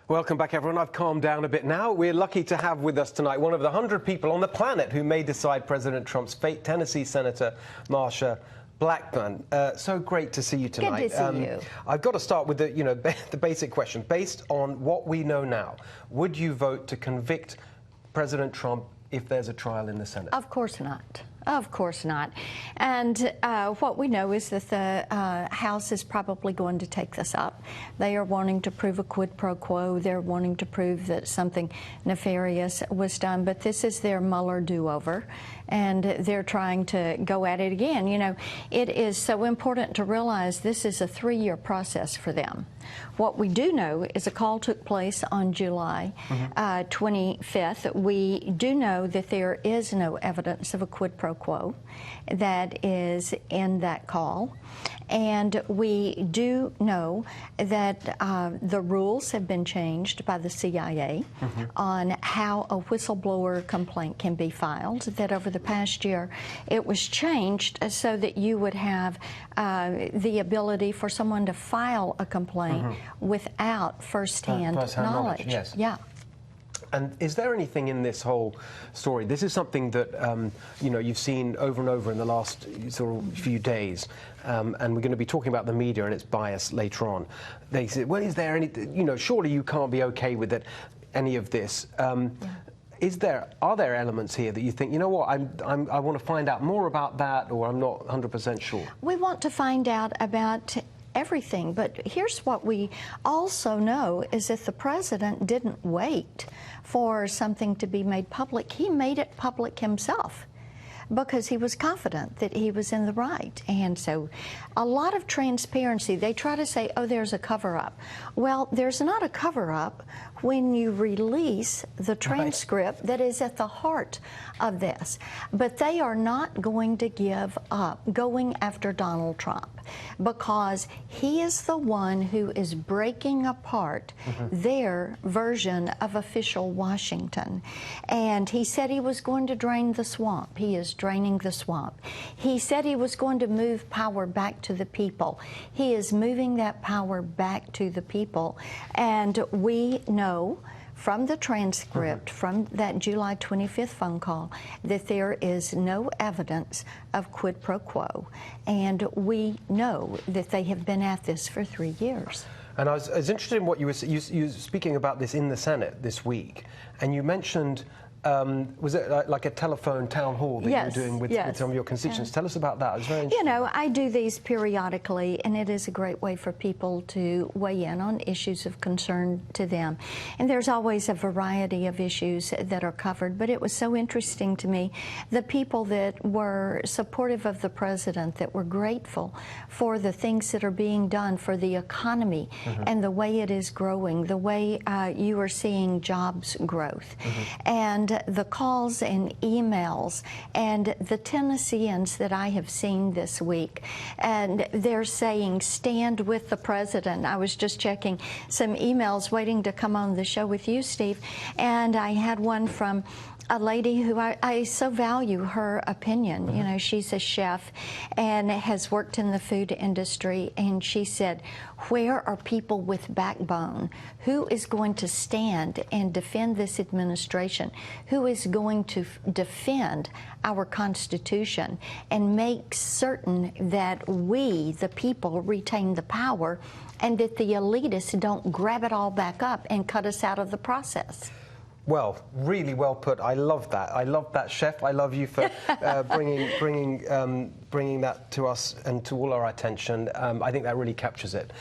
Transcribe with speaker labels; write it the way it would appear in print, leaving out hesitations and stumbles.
Speaker 1: Welcome back, everyone. I've calmed down a bit now. We're lucky to have with us tonight one of the 100 people on the planet who may decide President Trump's fate, Tennessee Senator Marsha Blackburn. So great to see you tonight.
Speaker 2: Good to see you.
Speaker 1: I've got to start with the basic question. Based on what we know now, would you vote to convict President Trump if there's a trial in the Senate?
Speaker 2: Of course not. Of course not. And what we know is that the House is probably going to take this up. They are wanting to prove a quid pro quo. They're wanting to prove that something nefarious was done. But this is their Mueller do-over, and they're trying to go at it again. You know, it is so important to realize this is a 3-year process for them. What we do know is a call took place on July 25th. We do know that there is no evidence of a quid pro quo that is in that call. And we do know that the rules have been changed by the CIA on how a whistleblower complaint can be filed, that over the past year it was changed so that you would have the ability for someone to file a complaint without first-hand knowledge.
Speaker 1: Yes.
Speaker 2: Yeah.
Speaker 1: And is there anything in this whole story? This is something that you've seen over and over in the last sort of few days, and we're going to be talking about the media and its bias later on. They say, well, is there any? Surely you can't be okay with any of this. Are there elements here that you think, you know what, I want to find out more about that, or I'm not 100% sure?
Speaker 2: We want to find out about everything, but here's what we also know is that the president didn't wait for something to be made public. He made it public himself because he was confident that he was in the right. And so a lot of transparency. They try to say, oh, there's a cover-up. Well, there's not a cover-up when you release the transcript that is at the heart of this. But they are not going to give up going after Donald Trump because he is the one who is breaking apart their version of official Washington. And he said he was going to drain the swamp. He is draining the swamp. He said he was going to move power back to the people. He is moving that power back to the people. And we know from the transcript, from that July 25th phone call, that there is no evidence of quid pro quo. And we know that they have been at this for 3 years.
Speaker 1: And I was interested in what you were speaking about this in the Senate this week, and you mentioned, was it like a telephone town hall that you were doing with some of your constituents? Tell us about that. It was very interesting.
Speaker 2: You know, I do these periodically, and it is a great way for people to weigh in on issues of concern to them. And there's always a variety of issues that are covered, but it was so interesting to me, the people that were supportive of the president, that were grateful for the things that are being done for the economy and the way it is growing, the way you are seeing jobs growth. And the calls and emails and the Tennesseans that I have seen this week, and they're saying, stand with the president. I was just checking some emails waiting to come on the show with you, Steve, and I had one from a lady who I so value her opinion. You know, she's a chef and has worked in the food industry, and she said, where are people with backbone? Who is going to stand and defend this administration? Who is going to defend our Constitution and make certain that we, the people, retain the power and that the elitists don't grab it all back up and cut us out of the process?
Speaker 1: Well, really well put. I love that. I love that, Chef. I love you for bringing that to us and to all our attention. I think that really captures it.